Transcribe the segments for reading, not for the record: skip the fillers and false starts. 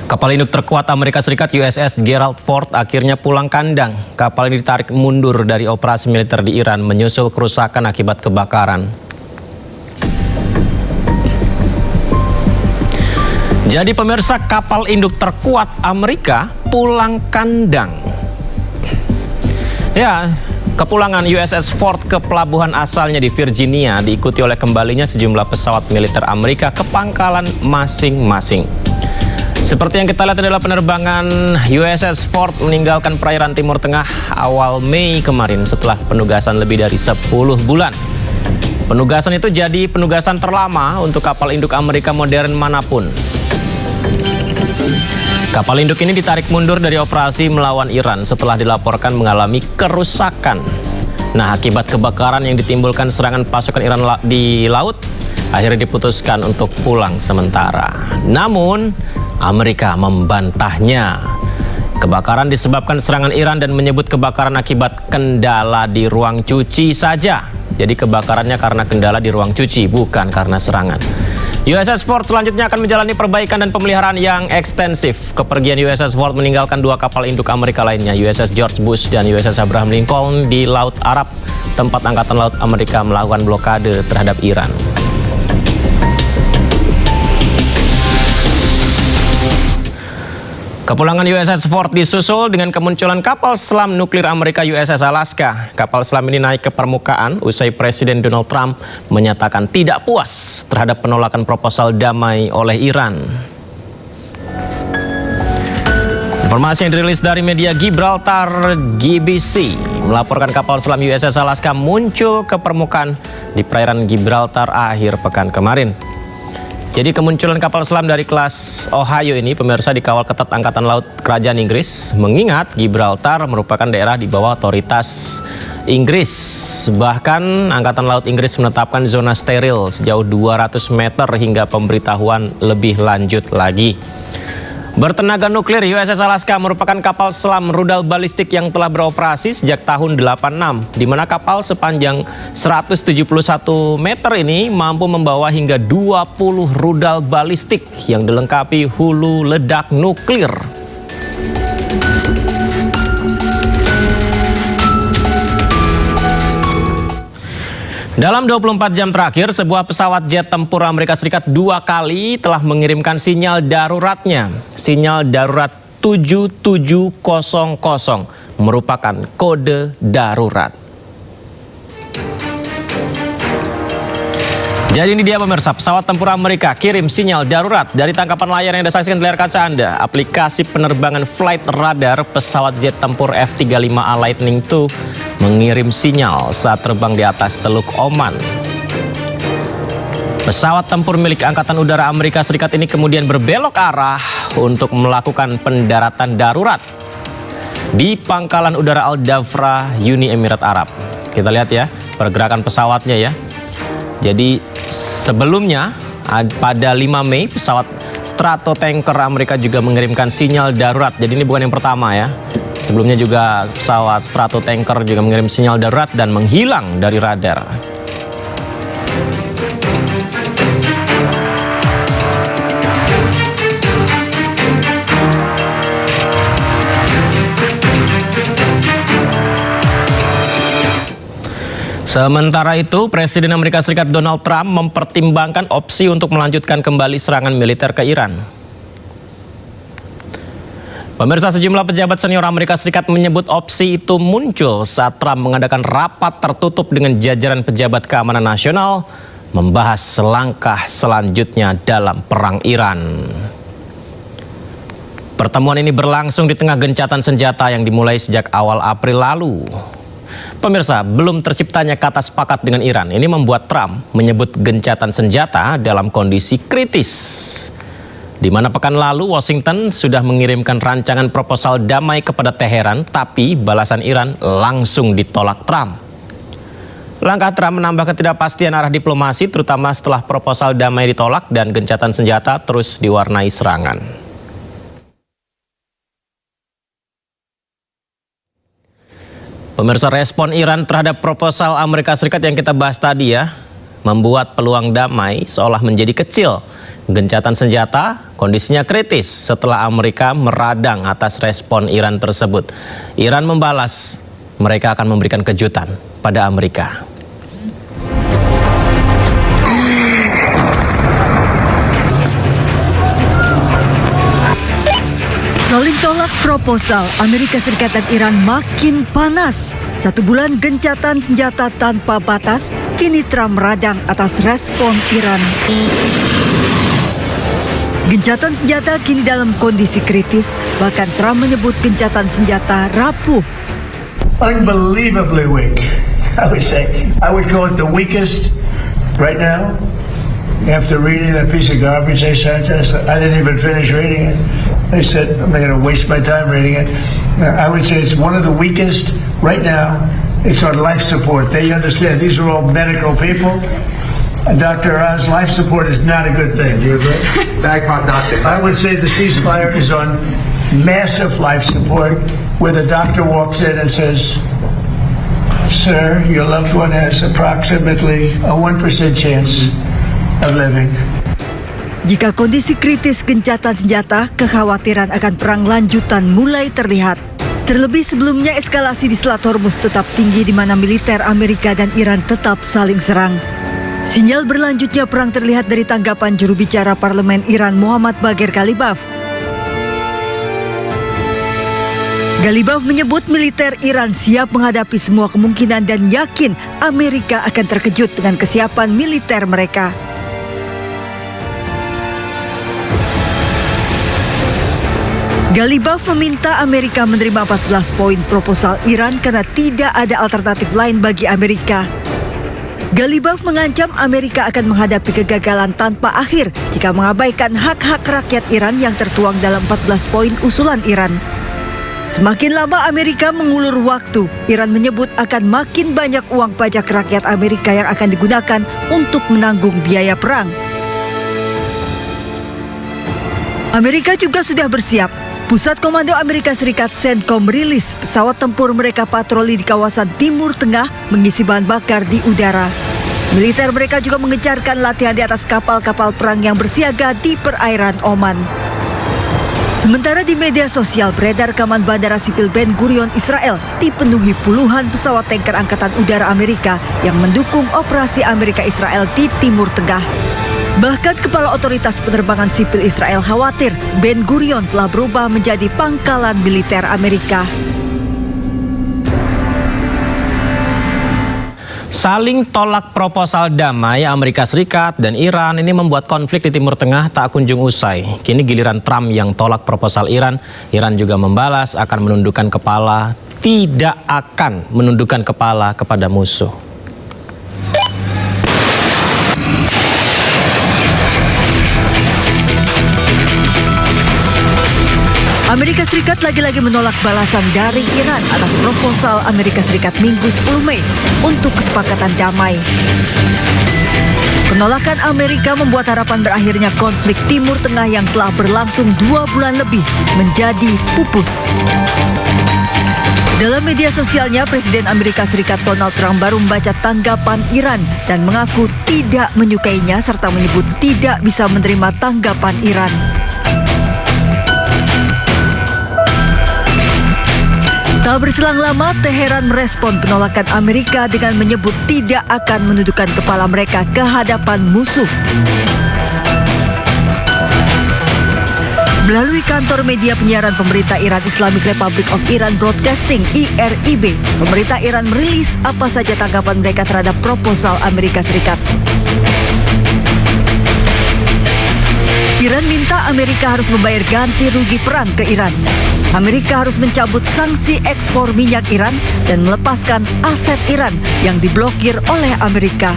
Kapal induk terkuat Amerika Serikat USS Gerald Ford akhirnya pulang kandang. Kapal ini ditarik mundur dari operasi militer di Iran menyusul kerusakan akibat kebakaran. Jadi pemirsa, kapal induk terkuat Amerika pulang kandang. Ya, kepulangan USS Ford ke pelabuhan asalnya di Virginia diikuti oleh kembalinya sejumlah pesawat militer Amerika ke pangkalan masing-masing. Seperti yang kita lihat adalah penerbangan USS Ford meninggalkan perairan Timur Tengah awal Mei kemarin setelah penugasan lebih dari 10 bulan. Penugasan itu jadi penugasan terlama untuk kapal induk Amerika modern manapun. Kapal induk ini ditarik mundur dari operasi melawan Iran setelah dilaporkan mengalami kerusakan. Nah, akibat kebakaran yang ditimbulkan serangan pasukan Iran di laut, akhirnya diputuskan untuk pulang sementara. Namun, Amerika membantahnya. Kebakaran disebabkan serangan Iran dan menyebut kebakaran akibat kendala di ruang cuci saja. Jadi kebakarannya karena kendala di ruang cuci, bukan karena serangan. USS Ford selanjutnya akan menjalani perbaikan dan pemeliharaan yang ekstensif. Kepergian USS Ford meninggalkan dua kapal induk Amerika lainnya, USS George Bush dan USS Abraham Lincoln di Laut Arab, tempat Angkatan Laut Amerika melakukan blokade terhadap Iran. Kepulangan USS Ford disusul dengan kemunculan kapal selam nuklir Amerika USS Alaska. Kapal selam ini naik ke permukaan usai Presiden Donald Trump menyatakan tidak puas terhadap penolakan proposal damai oleh Iran. Informasi yang dirilis dari media Gibraltar GBC melaporkan kapal selam USS Alaska muncul ke permukaan di perairan Gibraltar akhir pekan kemarin. Jadi kemunculan kapal selam dari kelas Ohio ini pemirsa dikawal ketat Angkatan Laut Kerajaan Inggris, mengingat Gibraltar merupakan daerah di bawah otoritas Inggris. Bahkan Angkatan Laut Inggris menetapkan zona steril sejauh 200 meter hingga pemberitahuan lebih lanjut lagi. Bertenaga nuklir USS Alaska merupakan kapal selam rudal balistik yang telah beroperasi sejak tahun 86, di mana kapal sepanjang 171 meter ini mampu membawa hingga 20 rudal balistik yang dilengkapi hulu ledak nuklir. Dalam 24 jam terakhir, sebuah pesawat jet tempur Amerika Serikat 2 kali telah mengirimkan sinyal daruratnya. Sinyal darurat 7700 merupakan kode darurat. Jadi ini dia pemirsa, pesawat tempur Amerika kirim sinyal darurat dari tangkapan layar yang Anda saksikan di layar kaca Anda. Aplikasi penerbangan flight radar pesawat jet tempur F-35A Lightning II mengirim sinyal saat terbang di atas Teluk Oman. Pesawat tempur milik Angkatan Udara Amerika Serikat ini kemudian berbelok arah untuk melakukan pendaratan darurat di Pangkalan Udara Al-Dhafra, Uni Emirat Arab. Kita lihat ya pergerakan pesawatnya ya. Jadi sebelumnya pada 5 Mei pesawat Stratotanker Amerika juga mengirimkan sinyal darurat. Jadi ini bukan yang pertama ya. Sebelumnya juga pesawat Stratotanker juga mengirim sinyal darurat dan menghilang dari radar. Sementara itu, Presiden Amerika Serikat Donald Trump mempertimbangkan opsi untuk melanjutkan kembali serangan militer ke Iran. Pemirsa, sejumlah pejabat senior Amerika Serikat menyebut opsi itu muncul saat Trump mengadakan rapat tertutup dengan jajaran pejabat keamanan nasional membahas langkah selanjutnya dalam perang Iran. Pertemuan ini berlangsung di tengah gencatan senjata yang dimulai sejak awal April lalu. Pemirsa, belum terciptanya kata sepakat dengan Iran. Ini membuat Trump menyebut gencatan senjata dalam kondisi kritis. Di mana pekan lalu Washington sudah mengirimkan rancangan proposal damai kepada Teheran, tapi balasan Iran langsung ditolak Trump. Langkah Trump menambah ketidakpastian arah diplomasi, terutama setelah proposal damai ditolak dan gencatan senjata terus diwarnai serangan. Pemirsa, respon Iran terhadap proposal Amerika Serikat yang kita bahas tadi ya, membuat peluang damai seolah menjadi kecil Gencatan senjata kondisinya kritis setelah Amerika meradang atas respon Iran tersebut. Iran membalas, mereka akan memberikan kejutan pada Amerika. Saling tolak proposal Amerika Serikat dan Iran makin panas. 1 bulan gencatan senjata tanpa batas, kini Trump meradang atas respon Iran. Gencatan senjata kini dalam kondisi kritis, bahkan Trump menyebut gencatan senjata rapuh. Unbelievably weak, I would say. I would call it the weakest right now. After reading that piece of garbage they sent us, I didn't even finish reading it. They said, I'm not going to waste my time reading it. I would say it's one of the weakest right now. It's on life support. They understand these are all medical people. Dr. Oz, life support is not a good thing. Do you agree? Bad prognostic. I would say the ceasefire is on massive life support, where the doctor walks in and says, sir, your loved one has approximately a 1% chance of living. Jika kondisi kritis gencatan senjata, kekhawatiran akan perang lanjutan mulai terlihat. Terlebih sebelumnya eskalasi di Selat Hormuz tetap tinggi di mana militer Amerika dan Iran tetap saling serang. Sinyal berlanjutnya perang terlihat dari tanggapan juru bicara Parlemen Iran Muhammad Bagher Ghalibaf. Ghalibaf menyebut militer Iran siap menghadapi semua kemungkinan dan yakin Amerika akan terkejut dengan kesiapan militer mereka. Ghalibaf meminta Amerika menerima 14 poin proposal Iran karena tidak ada alternatif lain bagi Amerika. Ghalibaf mengancam Amerika akan menghadapi kegagalan tanpa akhir jika mengabaikan hak-hak rakyat Iran yang tertuang dalam 14 poin usulan Iran. Semakin lama Amerika mengulur waktu, Iran menyebut akan makin banyak uang pajak rakyat Amerika yang akan digunakan untuk menanggung biaya perang. Amerika juga sudah bersiap. Pusat Komando Amerika Serikat CENTCOM merilis pesawat tempur mereka patroli di kawasan Timur Tengah mengisi bahan bakar di udara. Militer mereka juga mengencarkan latihan di atas kapal-kapal perang yang bersiaga di perairan Oman. Sementara di media sosial beredar rekaman Bandara Sipil Ben Gurion, Israel dipenuhi puluhan pesawat tanker Angkatan Udara Amerika yang mendukung operasi Amerika Israel di Timur Tengah. Bahkan Kepala Otoritas Penerbangan Sipil Israel khawatir Ben Gurion telah berubah menjadi pangkalan militer Amerika. Saling tolak proposal damai Amerika Serikat dan Iran ini membuat konflik di Timur Tengah tak kunjung usai. Kini giliran Trump yang tolak proposal Iran. Iran juga membalas akan menundukkan kepala, tidak akan menundukkan kepala kepada musuh. Amerika Serikat lagi-lagi menolak balasan dari Iran atas proposal Amerika Serikat Minggu 10 Mei untuk kesepakatan damai. Penolakan Amerika membuat harapan berakhirnya konflik Timur Tengah yang telah berlangsung 2 bulan lebih menjadi pupus. Dalam media sosialnya, Presiden Amerika Serikat Donald Trump baru membaca tanggapan Iran dan mengaku tidak menyukainya serta menyebut tidak bisa menerima tanggapan Iran. Tak berselang lama, Teheran merespon penolakan Amerika dengan menyebut tidak akan menundukkan kepala mereka ke hadapan musuh. Melalui kantor media penyiaran pemerintah Iran Islamic Republic of Iran Broadcasting (IRIB), pemerintah Iran merilis apa saja tanggapan mereka terhadap proposal Amerika Serikat. Iran minta Amerika harus membayar ganti rugi perang ke Iran. Amerika harus mencabut sanksi ekspor minyak Iran dan melepaskan aset Iran yang diblokir oleh Amerika.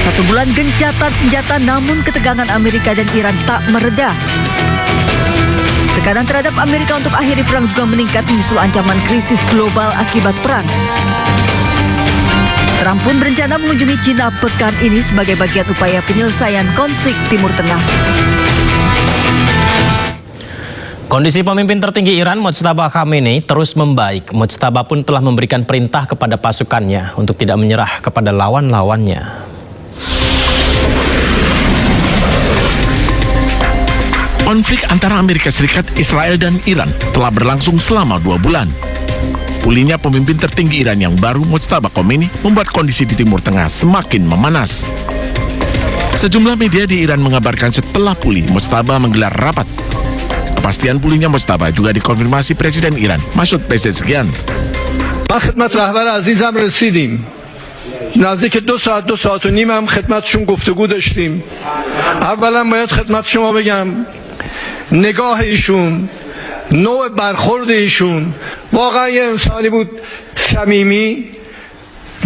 1 bulan gencatan senjata, namun ketegangan Amerika dan Iran tak mereda. Tekanan terhadap Amerika untuk akhiri perang juga meningkat menyusul ancaman krisis global akibat perang. Trump pun berencana mengunjungi Cina pekan ini sebagai bagian upaya penyelesaian konflik Timur Tengah. Kondisi pemimpin tertinggi Iran, Mojtaba Khamenei, terus membaik. Mojtaba pun telah memberikan perintah kepada pasukannya untuk tidak menyerah kepada lawan-lawannya. Konflik antara Amerika Serikat, Israel, dan Iran telah berlangsung selama 2 bulan. Pulihnya pemimpin tertinggi Iran yang baru, Mojtaba Khomeini, membuat kondisi di Timur Tengah semakin memanas. Sejumlah media di Iran mengabarkan setelah pulih, Mojtaba menggelar rapat. Kepastian pulihnya Mojtaba juga dikonfirmasi Presiden Iran, Masoud Pezeshkian. من خدمت رهبر عزیزم رسیدیم. نزدیک 2 ساعت و نیم هم خدمتشون گفتگو داشتیم. اولا باید خدمت شما بگم نگاه ایشون، نوع برخورد ایشون واقعا یه انسانی بود صمیمی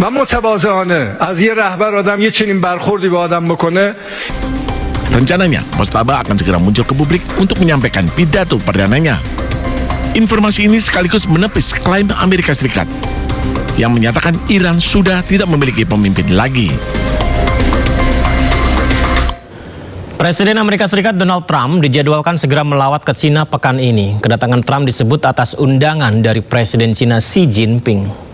و متواضعانه. از یه رهبر آدم یه چنین برخوردی به آدم بکنه. Rencananya, Mojtaba akan segera muncul ke publik untuk menyampaikan pidato perdananya. Informasi ini sekaligus menepis klaim Amerika Serikat yang menyatakan Iran sudah tidak memiliki pemimpin lagi. Presiden Amerika Serikat Donald Trump dijadwalkan segera melawat ke Cina pekan ini. Kedatangan Trump disebut atas undangan dari Presiden Cina Xi Jinping.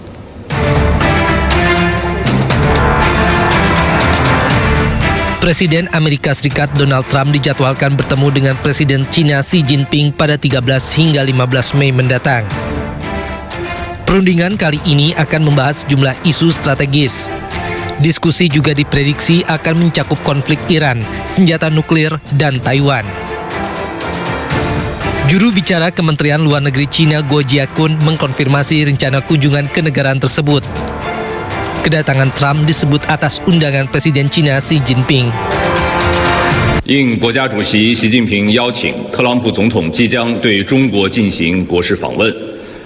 Presiden Amerika Serikat Donald Trump dijadwalkan bertemu dengan Presiden Cina Xi Jinping pada 13 hingga 15 Mei mendatang. Perundingan kali ini akan membahas jumlah isu strategis. Diskusi juga diprediksi akan mencakup konflik Iran, senjata nuklir, dan Taiwan. Juru bicara Kementerian Luar Negeri Cina Guo Jiakun mengkonfirmasi rencana kunjungan ke negaraan tersebut. Kedatangan Trump disebut atas undangan Presiden Cina Xi Jinping. 应国家主席习近平邀请，特朗普总统即将对中国进行国事访问。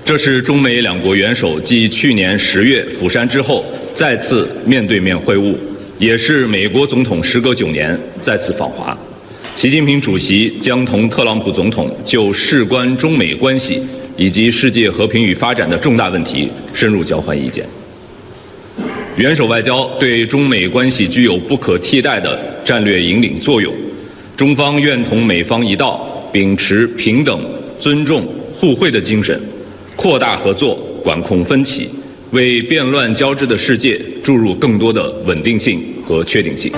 这是中美两国元首继去年10月釜山之后再次面对面会晤，也是美国总统时隔9年再次访华。习近平主席将同特朗普总统就事关中美关系以及世界和平与发展的重大问题深入交换意见。元首外交对中美关系具有不可替代的战略引领作用，中方愿同美方一道，秉持平等、尊重、互惠的精神，扩大合作，管控分歧，为变乱交织的世界注入更多的稳定性和确定性。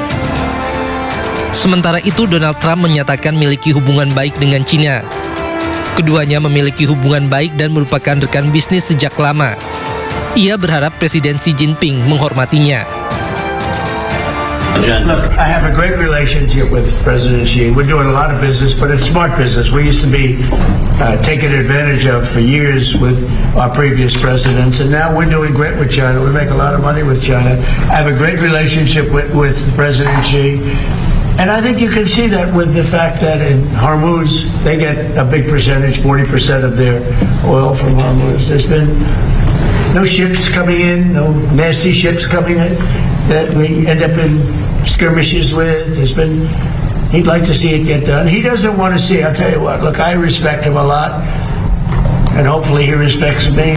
Sementara itu, Donald Trump menyatakan memiliki hubungan baik dengan Cina. Keduanya memiliki hubungan baik dan merupakan rekan bisnis sejak lama. Ia berharap Presiden Xi Jinping menghormatinya. Look, I have a great relationship with President Xi. We're doing a lot of business, but it's smart business. We used to be taken advantage of for years with our previous presidents, and now we're doing great with China. We make a lot of money with China. I have a great relationship with President Xi. And I think you can see that with the fact that in Hormuz, they get a big percentage, 40% of their oil from Hormuz. There's been no ships coming in, no nasty ships coming in that we end up in skirmishes with. He'd like to see it get done. He doesn't want to see, I'll tell you what, look, I respect him a lot, and hopefully he respects me.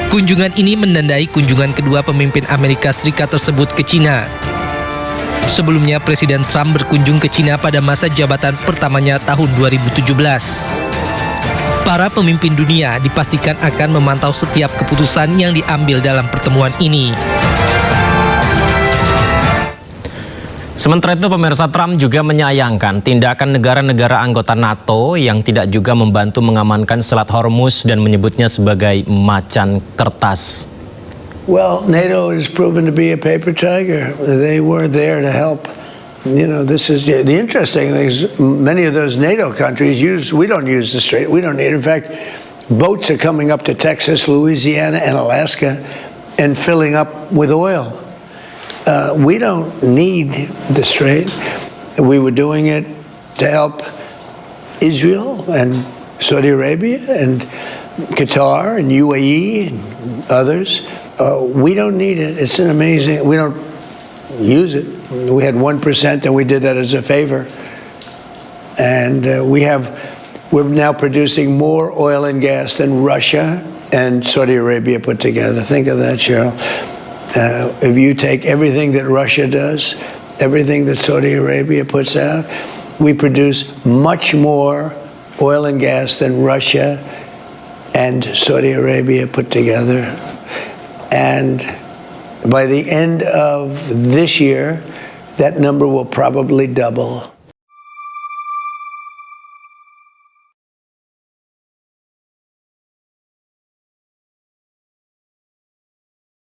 Kunjungan ini menandai kunjungan kedua pemimpin Amerika Serikat tersebut ke Cina. Sebelumnya, Presiden Trump berkunjung ke Cina pada masa jabatan pertamanya tahun 2017. Para pemimpin dunia dipastikan akan memantau setiap keputusan yang diambil dalam pertemuan ini. Sementara itu, pemirsa, Trump juga menyayangkan tindakan negara-negara anggota NATO yang tidak juga membantu mengamankan Selat Hormuz dan menyebutnya sebagai macan kertas. Well, NATO is proven to be a paper tiger. They were there to help. You know, this is the interesting thing is many of those NATO countries we don't use the strait. We don't need it. In fact, boats are coming up to Texas, Louisiana, and Alaska and filling up with oil. We don't need the strait. We were doing it to help Israel and Saudi Arabia and Qatar and UAE and others. We don't need it. It's an amazing. We don't use it. We had 1%, and we did that as a favor. And we're now producing more oil and gas than Russia and Saudi Arabia put together. Think of that, Cheryl. If you take everything that Russia does, everything that Saudi Arabia puts out, we produce much more oil and gas than Russia and Saudi Arabia put together. And by the end of this year, that number will probably double.